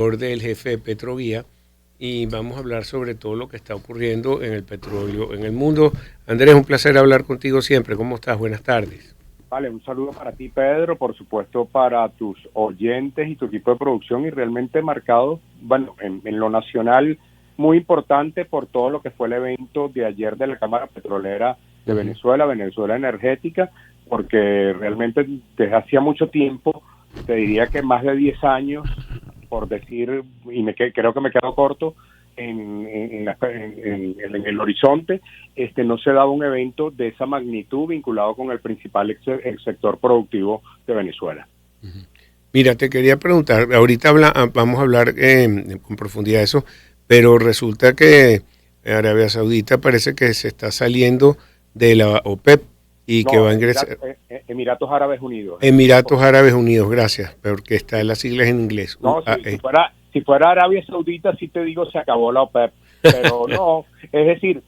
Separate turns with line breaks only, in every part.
del jefe de Petrovía y vamos a hablar sobre todo lo que está ocurriendo en el petróleo en el mundo. Andrés, un placer hablar contigo siempre. ¿Cómo estás? Buenas tardes.
Vale, un saludo para ti, Pedro, por supuesto para tus oyentes y tu equipo de producción y realmente marcado, bueno, en lo nacional, muy importante por todo lo que fue el evento de ayer de la Cámara Petrolera de Venezuela, Venezuela Energética, porque realmente desde hacía mucho tiempo, te diría que más de 10 años, por decir, y creo que me quedo corto, en el horizonte, no se daba un evento de esa magnitud vinculado con el principal el sector productivo de Venezuela.
Mira, te quería preguntar, ahorita vamos a hablar con profundidad de eso, pero resulta que Arabia Saudita parece que se está saliendo de la OPEP y que va a ingresar.
Emiratos Árabes Unidos.
Emiratos Árabes Unidos, gracias, porque está en las siglas en inglés.
No, si fuera Arabia Saudita, sí te digo, se acabó la OPEP, pero no, es decir,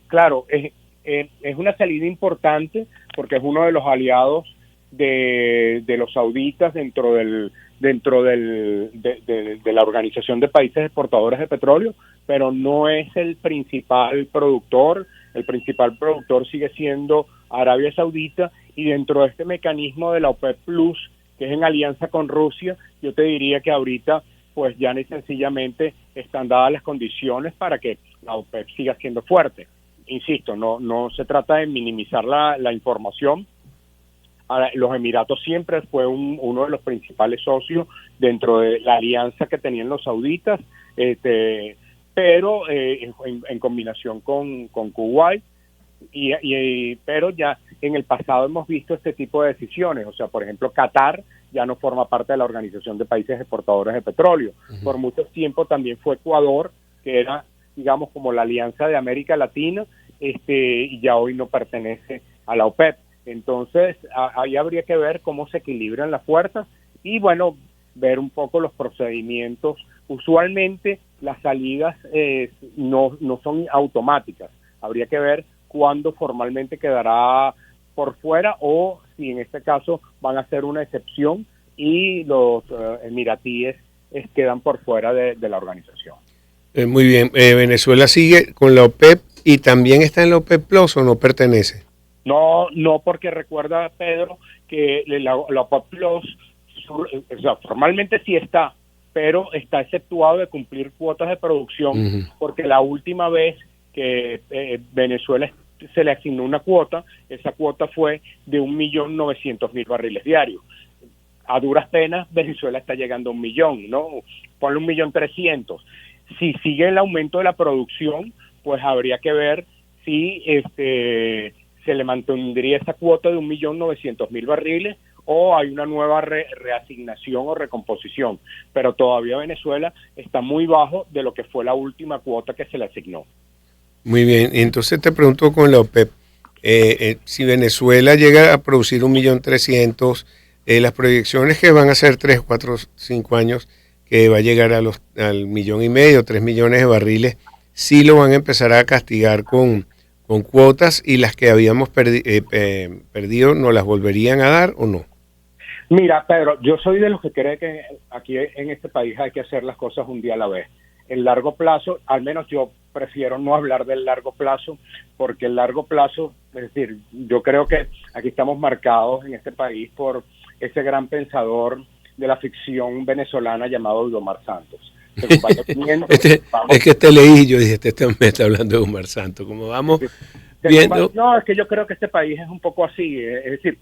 claro, es una salida importante porque es uno de los aliados de los sauditas dentro de la Organización de Países Exportadores de Petróleo, pero no es el principal productor. El principal productor sigue siendo Arabia Saudita, y dentro de este mecanismo de la OPEP Plus, que es en alianza con Rusia, yo te diría que ahorita pues ya ni sencillamente están dadas las condiciones para que la OPEP siga siendo fuerte. Insisto, no se trata de minimizar la información. Ahora, los Emiratos siempre fue uno de los principales socios dentro de la alianza que tenían los sauditas, pero en combinación con Kuwait, pero ya en el pasado hemos visto este tipo de decisiones. O sea, por ejemplo, Qatar ya no forma parte de la Organización de Países Exportadores de Petróleo. Por mucho tiempo también fue Ecuador, que era, digamos, como la alianza de América Latina, y ya hoy no pertenece a la OPEP. Entonces, ahí habría que ver cómo se equilibran las fuerzas y, bueno, ver un poco los procedimientos. Usualmente las salidas no son automáticas. Habría que ver cuándo formalmente quedará por fuera o si en este caso van a ser una excepción y los emiratíes quedan por fuera de la organización.
Muy bien. ¿Venezuela sigue con la OPEP y también está en la OPEP Plus o no pertenece?
No, porque recuerda, Pedro, que la OPEP Plus, o sea, formalmente sí está, pero está exceptuado de cumplir cuotas de producción, porque la última vez que Venezuela se le asignó una cuota, esa cuota fue de 1.900.000 barriles diarios. A duras penas, Venezuela está llegando a 1.000.000, ¿no? Ponle 1.300.000. Si sigue el aumento de la producción, pues habría que ver si se le mantendría esa cuota de 1.900.000 barriles o hay una nueva reasignación o recomposición. Pero todavía Venezuela está muy bajo de lo que fue la última cuota que se le asignó.
Muy bien, entonces te pregunto con la OPEP, si Venezuela llega a producir 1.300.000, las proyecciones que van a ser 3, 4, 5 años, que va a llegar al 1.500.000, 3 millones de barriles, sí lo van a empezar a castigar con cuotas, y las que habíamos perdido, ¿nos las volverían a dar o no?
Mira, Pedro, yo soy de los que cree que aquí en este país hay que hacer las cosas un día a la vez. El largo plazo, al menos yo prefiero no hablar del largo plazo, porque el largo plazo, es decir, yo creo que aquí estamos marcados en este país por ese gran pensador de la ficción venezolana llamado Omar Santos.
Es que te leí y yo dije, me está hablando de Omar Santos, como vamos viendo.
No, es que yo creo que este país es un poco así, es decir,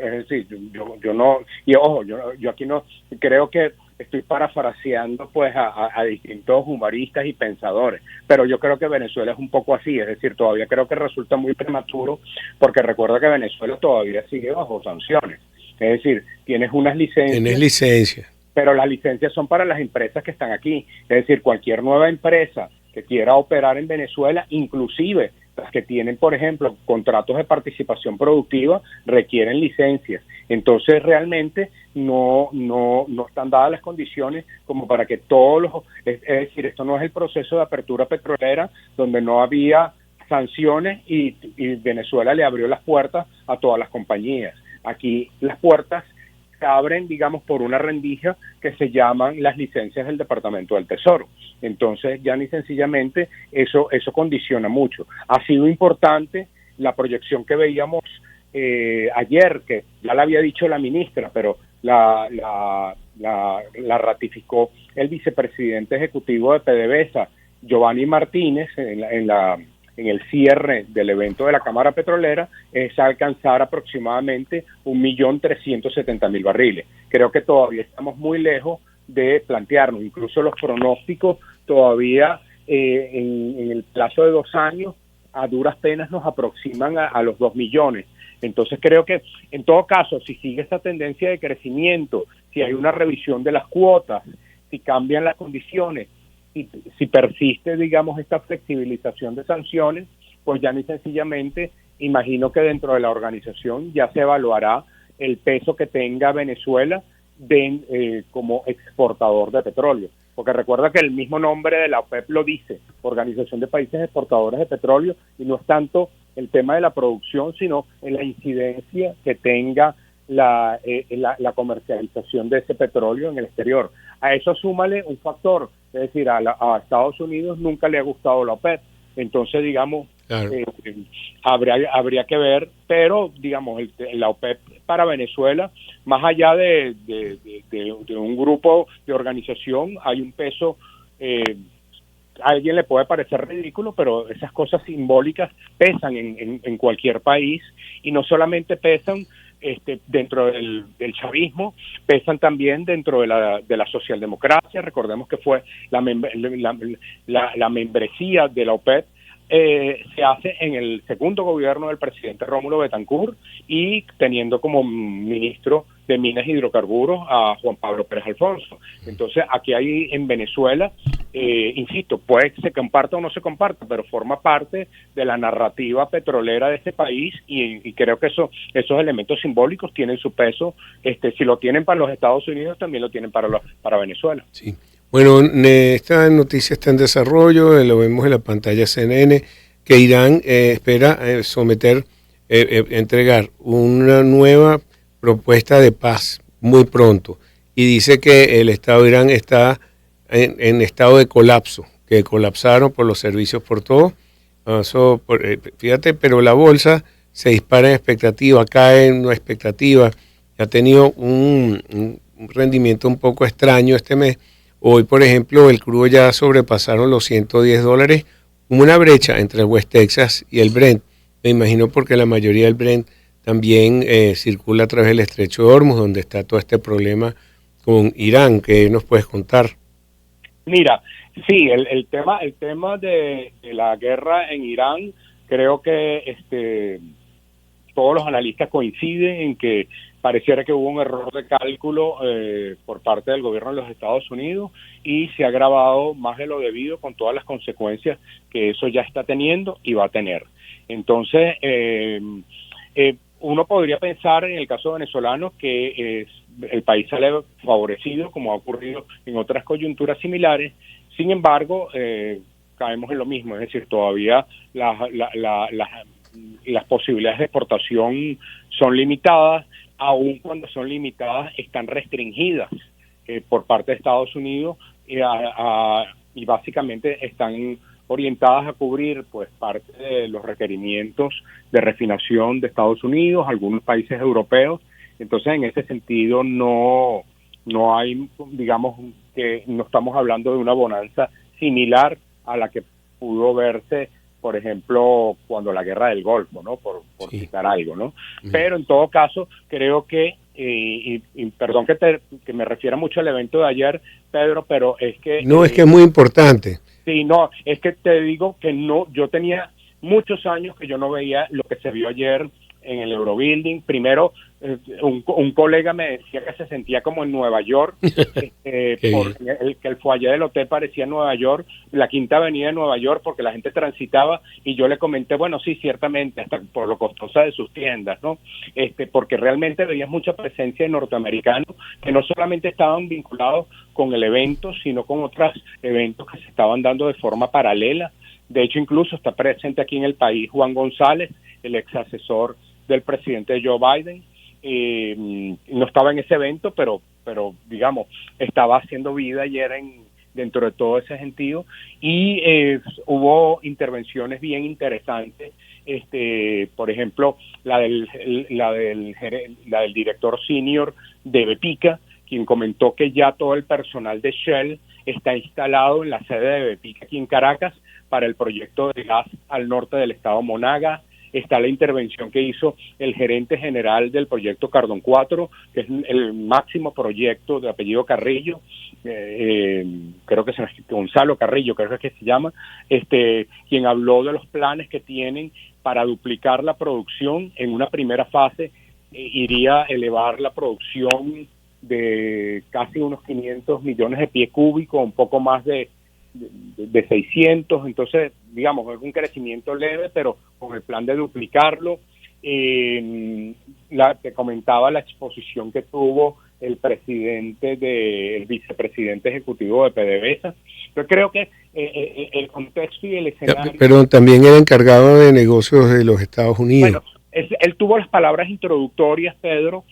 es decir, yo no, y ojo, yo aquí no, creo que estoy parafraseando pues a distintos humoristas y pensadores, pero yo creo que Venezuela es un poco así, es decir, todavía creo que resulta muy prematuro, porque recuerda que Venezuela todavía sigue bajo sanciones, es decir, tienes unas licencias.
Tienes licencia.
Pero las licencias son para las empresas que están aquí, es decir, cualquier nueva empresa que quiera operar en Venezuela, inclusive las que tienen, por ejemplo, contratos de participación productiva, requieren licencias. Entonces, realmente no están dadas las condiciones como para que es decir, esto no es el proceso de apertura petrolera donde no había sanciones y Venezuela le abrió las puertas a todas las compañías. Aquí las puertas se abren, digamos, por una rendija que se llaman las licencias del Departamento del Tesoro. Entonces, ya ni sencillamente eso condiciona mucho. Ha sido importante la proyección que veíamos ayer, que ya la había dicho la ministra, pero la ratificó el vicepresidente ejecutivo de PDVSA, Giovanni Martínez, en el cierre del evento de la Cámara Petrolera, es alcanzar aproximadamente 1.370.000 barriles. Creo que todavía estamos muy lejos de plantearnos, incluso los pronósticos todavía en el plazo de 2 años, a duras penas nos aproximan a los 2 millones. Entonces creo que en todo caso, si sigue esta tendencia de crecimiento, si hay una revisión de las cuotas, si cambian las condiciones, si persiste, digamos, esta flexibilización de sanciones, pues ya ni sencillamente imagino que dentro de la organización ya se evaluará el peso que tenga Venezuela como exportador de petróleo. Porque recuerda que el mismo nombre de la OPEP lo dice, Organización de Países Exportadores de Petróleo, y no es tanto el tema de la producción, sino en la incidencia que tenga la comercialización de ese petróleo en el exterior. A eso súmale un factor, es decir, a Estados Unidos nunca le ha gustado la OPEP, entonces digamos, claro, habría que ver, pero digamos, la OPEP para Venezuela, más allá de un grupo de organización, hay un peso, a alguien le puede parecer ridículo, pero esas cosas simbólicas pesan en cualquier país, y no solamente pesan dentro del chavismo, pesan también dentro de la socialdemocracia. Recordemos que fue la membresía de la OPEP se hace en el segundo gobierno del presidente Rómulo Betancourt, y teniendo como ministro de Minas y Hidrocarburos a Juan Pablo Pérez Alfonso. Entonces, aquí hay en Venezuela, insisto, puede que se comparta o no se comparta, pero forma parte de la narrativa petrolera de este país, y creo que esos elementos simbólicos tienen su peso. Si lo tienen para los Estados Unidos, también lo tienen para Venezuela.
Sí. Bueno, esta noticia está en desarrollo, lo vemos en la pantalla CNN, que Irán espera entregar una nueva propuesta de paz muy pronto, y dice que el Estado de Irán está en estado de colapso, que colapsaron por los servicios por todo. Fíjate, pero la bolsa se dispara en expectativa, cae en una expectativa, ha tenido un rendimiento un poco extraño este mes. Hoy, por ejemplo, el crudo ya sobrepasaron los $110, una brecha entre el West Texas y el Brent. Me imagino porque la mayoría del Brent también circula a través del estrecho de Hormuz, donde está todo este problema con Irán. ¿Qué nos puedes contar?
Mira, sí, el tema de la guerra en Irán, creo que todos los analistas coinciden en que pareciera que hubo un error de cálculo por parte del gobierno de los Estados Unidos, y se ha agravado más de lo debido con todas las consecuencias que eso ya está teniendo y va a tener. Entonces, uno podría pensar en el caso venezolano que el país sale favorecido, como ha ocurrido en otras coyunturas similares. Sin embargo, caemos en lo mismo, es decir, todavía las posibilidades de exportación son limitadas. Aun cuando son limitadas, están restringidas por parte de Estados Unidos, y básicamente están orientadas a cubrir pues parte de los requerimientos de refinación de Estados Unidos, algunos países europeos. Entonces, en ese sentido, no hay, digamos, que no estamos hablando de una bonanza similar a la que pudo verse, por ejemplo, cuando la guerra del Golfo, ¿no? Por sí, citar algo, ¿no? Pero en todo caso, creo que, y perdón que me refiera mucho al evento de ayer, Pedro, pero es que...
No, es que es muy importante.
Sí, no, es que te digo que no, yo tenía muchos años que yo no veía lo que se vio ayer en el Eurobuilding. Primero, un colega me decía que se sentía como en Nueva York, porque el foyer del hotel parecía Nueva York, la Quinta Avenida de Nueva York, porque la gente transitaba, y yo le comenté, bueno, sí, ciertamente, hasta por lo costosa de sus tiendas, ¿no? Porque realmente veías mucha presencia de norteamericanos que no solamente estaban vinculados con el evento, sino con otros eventos que se estaban dando de forma paralela. De hecho, incluso está presente aquí en el país Juan González, el ex asesor del presidente Joe Biden. no estaba en ese evento, pero digamos, estaba haciendo vida ayer dentro de todo ese sentido, y hubo intervenciones bien interesantes, por ejemplo, la del director senior de Bepica, quien comentó que ya todo el personal de Shell está instalado en la sede de Bepica aquí en Caracas para el proyecto de gas al norte del estado Monagas. Está la intervención que hizo el gerente general del proyecto Cardón 4, que es el máximo proyecto de apellido Carrillo, creo que Gonzalo Carrillo, creo que se llama, quien habló de los planes que tienen para duplicar la producción. En una primera fase iría a elevar la producción de casi unos 500 millones de pies cúbicos, un poco más de 600, entonces, digamos, es un crecimiento leve, pero con el plan de duplicarlo. Te comentaba la exposición que tuvo el vicepresidente ejecutivo de PDVSA. Yo creo que el contexto y el escenario...
Pero también era encargado de negocios de los Estados Unidos.
Bueno, él tuvo las palabras introductorias, Pedro,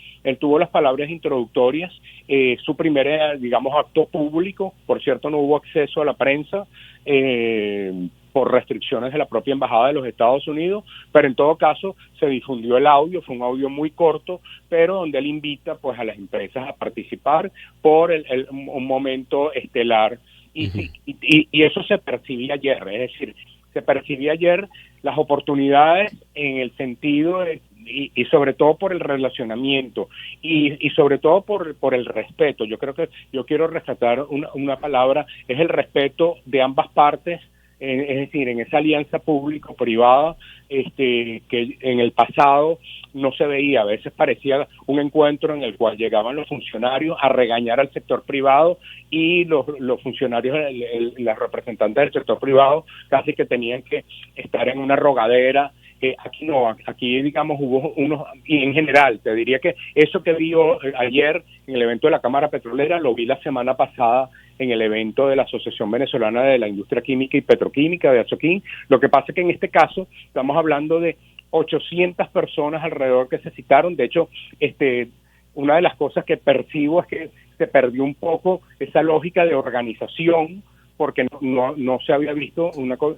su primer, digamos, acto público. Por cierto, no hubo acceso a la prensa por restricciones de la propia Embajada de los Estados Unidos, pero en todo caso se difundió el audio, fue un audio muy corto, pero donde él invita pues a las empresas a participar por un momento estelar. Y eso se percibía ayer, es decir, se percibía ayer las oportunidades en el sentido de, y sobre todo por el relacionamiento y sobre todo por el respeto. Yo creo que yo quiero rescatar una palabra, es el respeto de ambas partes, es decir, en esa alianza público-privada que en el pasado no se veía. A veces parecía un encuentro en el cual llegaban los funcionarios a regañar al sector privado y los funcionarios, las representantes del sector privado casi que tenían que estar en una rogadera. Aquí no, aquí digamos hubo unos, y en general te diría que eso que vi ayer en el evento de la Cámara Petrolera lo vi la semana pasada en el evento de la Asociación Venezolana de la Industria Química y Petroquímica de Asoquín. Lo que pasa es que en este caso estamos hablando de 800 personas alrededor que se citaron. De hecho, una de las cosas que percibo es que se perdió un poco esa lógica de organización, porque no se había visto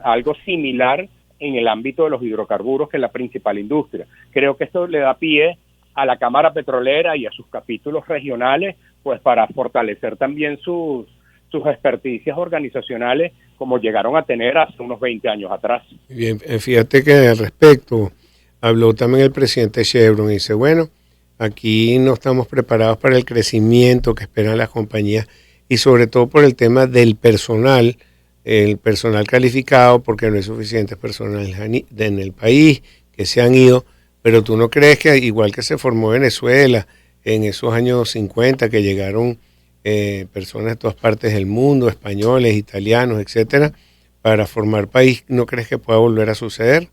algo similar en el ámbito de los hidrocarburos, que es la principal industria. Creo que esto le da pie a la Cámara Petrolera y a sus capítulos regionales, pues para fortalecer también sus experticias organizacionales, como llegaron a tener hace unos 20 años atrás.
Bien, fíjate que al respecto habló también el presidente Chevron y dice, bueno, aquí no estamos preparados para el crecimiento que esperan las compañías y sobre todo por el tema del personal, el personal calificado, porque no hay suficiente personal en el país, que se han ido, pero tú no crees que igual que se formó Venezuela en esos años 50, que llegaron personas de todas partes del mundo, españoles, italianos, etcétera, para formar país, ¿no crees que pueda volver a suceder?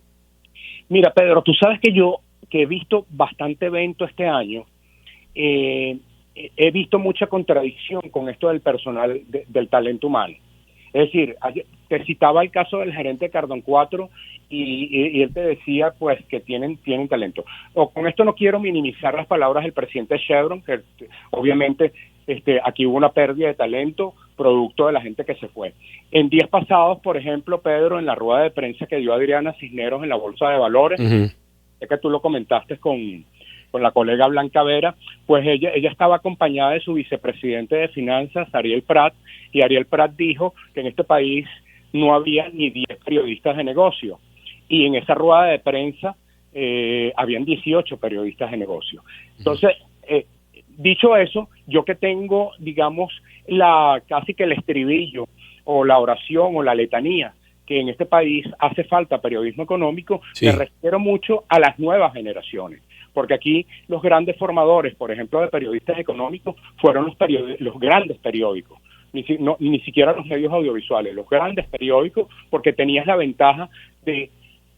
Mira, Pedro, tú sabes que yo, que he visto bastante evento este año, he visto mucha contradicción con esto del personal, del talento humano. Es decir, te citaba el caso del gerente de Cardón 4 y él te decía pues que tienen talento. Con esto no quiero minimizar las palabras del presidente Chevron, que obviamente aquí hubo una pérdida de talento producto de la gente que se fue. En días pasados, por ejemplo, Pedro, en la rueda de prensa que dio Adriana Cisneros en la Bolsa de Valores, es que tú lo comentaste con la colega Blanca Vera, pues ella estaba acompañada de su vicepresidente de Finanzas, Ariel Prat, y Ariel Prat dijo que en este país no había ni 10 periodistas de negocio, y en esa rueda de prensa habían 18 periodistas de negocio. Entonces, dicho eso, yo que tengo, digamos, casi que el estribillo, o la oración, o la letanía, que en este país hace falta periodismo económico, sí, me refiero mucho a las nuevas generaciones, porque aquí los grandes formadores, por ejemplo, de periodistas económicos, fueron los grandes periódicos, ni siquiera los medios audiovisuales, los grandes periódicos, porque tenías la ventaja de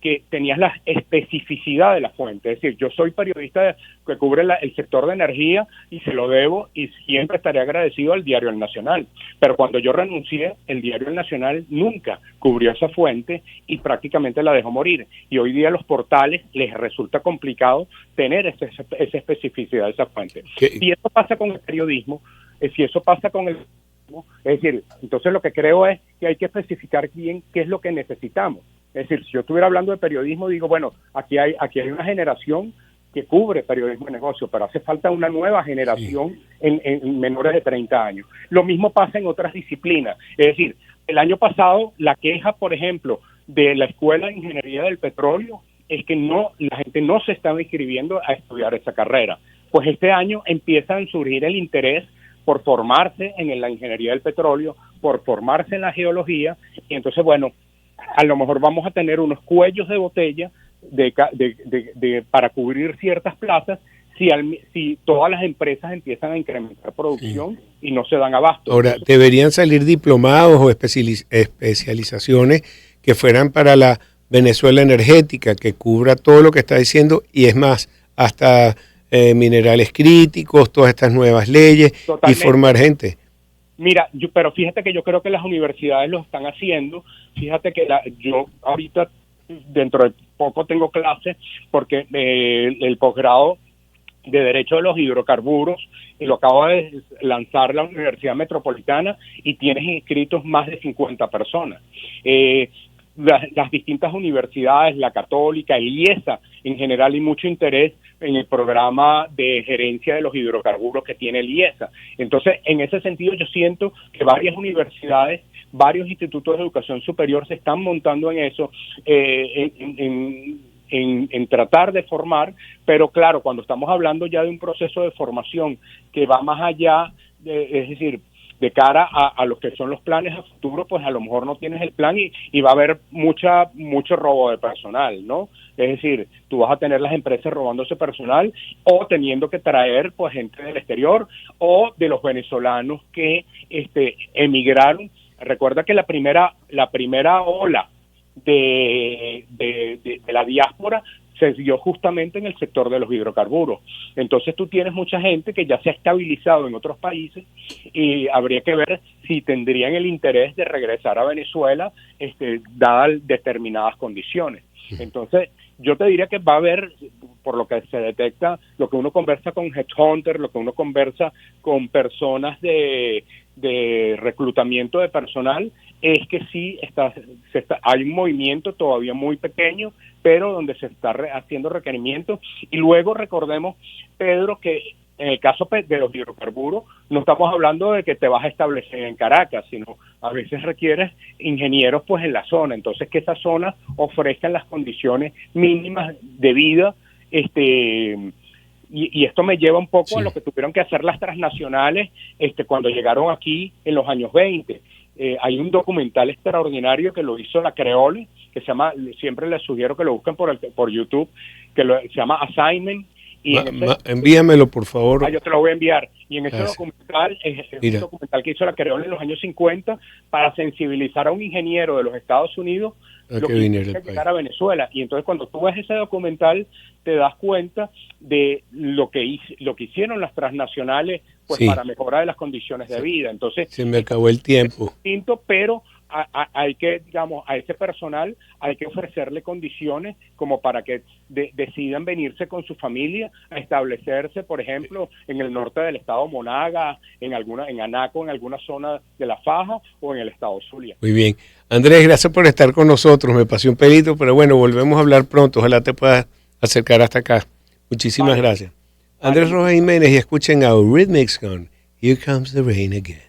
que tenías la especificidad de la fuente. Es decir, yo soy periodista que cubre el sector de energía y se lo debo y siempre estaré agradecido al diario El Nacional. Pero cuando yo renuncié, el diario El Nacional nunca cubrió esa fuente y prácticamente la dejó morir. Y hoy día a los portales les resulta complicado tener esa especificidad de esa fuente. Si eso pasa con el periodismo, si eso pasa con el... Es decir, entonces lo que creo es que hay que especificar bien qué es lo que necesitamos. Es decir, si yo estuviera hablando de periodismo, digo, bueno, aquí hay una generación que cubre periodismo de negocio, pero hace falta una nueva generación en menores de 30 años. Lo mismo pasa en otras disciplinas. Es decir, el año pasado, la queja, por ejemplo, de la Escuela de Ingeniería del Petróleo es que la gente no se estaba inscribiendo a estudiar esa carrera. Pues este año empieza a surgir el interés por formarse en la ingeniería del petróleo, por formarse en la geología, y entonces, bueno, a lo mejor vamos a tener unos cuellos de botella para cubrir ciertas plazas si todas las empresas empiezan a incrementar producción y no se dan abasto.
Ahora, deberían salir diplomados o especializaciones que fueran para la Venezuela energética, que cubra todo lo que está diciendo, y es más, hasta minerales críticos, todas estas nuevas leyes. Totalmente. Y formar gente.
Mira, pero fíjate que yo creo que las universidades lo están haciendo. Fíjate que yo ahorita dentro de poco tengo clases porque el posgrado de Derecho de los Hidrocarburos lo acaba de lanzar la Universidad Metropolitana y tienes inscritos más de 50 personas. Las distintas universidades, la Católica, el IESA, en general hay mucho interés en el programa de gerencia de los hidrocarburos que tiene el IESA. Entonces, en ese sentido, yo siento que varias universidades, varios institutos de educación superior se están montando en eso, en tratar de formar, pero claro, cuando estamos hablando ya de un proceso de formación que va más allá, es decir, de cara a lo que son los planes a futuro, pues a lo mejor no tienes el plan y va a haber mucho robo de personal, ¿no? Es decir, tú vas a tener las empresas robándose personal o teniendo que traer pues gente del exterior o de los venezolanos que emigraron. Recuerda que la primera ola de la diáspora se dio justamente en el sector de los hidrocarburos. Entonces tú tienes mucha gente que ya se ha estabilizado en otros países y habría que ver si tendrían el interés de regresar a Venezuela dadas determinadas condiciones. Entonces yo te diría que va a haber, por lo que se detecta, lo que uno conversa con headhunters, lo que uno conversa con personas de reclutamiento de personal, es que sí hay un movimiento todavía muy pequeño, pero donde se está haciendo requerimientos. Y luego recordemos, Pedro, que en el caso de los hidrocarburos, no estamos hablando de que te vas a establecer en Caracas, sino a veces requieres ingenieros pues en la zona. Entonces, que esa zona ofrezcan las condiciones mínimas de vida. Y esto me lleva un poco a lo que tuvieron que hacer las transnacionales cuando llegaron aquí en los años 20. Hay un documental extraordinario que lo hizo la Creole, que se llama, siempre les sugiero que lo busquen por YouTube, se llama Assignment. Y
envíamelo, por favor.
Yo te lo voy a enviar. Y en ese documental, es un documental que hizo la Creole en los años 50 para sensibilizar a un ingeniero de los Estados Unidos lo que llegar a Venezuela. Y entonces cuando tú ves ese documental, te das cuenta de lo que hicieron las transnacionales pues para mejorar las condiciones de vida. Entonces
se me acabó el tiempo.
Es distinto, pero hay que, digamos, a ese personal hay que ofrecerle condiciones como para que decidan venirse con su familia a establecerse, por ejemplo, en el norte del estado Monaga, en Anaco, en alguna zona de La Faja o en el estado Zulia.
Muy bien. Andrés, gracias por estar con nosotros. Me pasé un pelito, pero bueno, volvemos a hablar pronto. Ojalá te puedas acercar hasta acá. Muchísimas gracias. Andrés Rojas Jiménez, y escuchen a Eurythmics con Here Comes the Rain Again.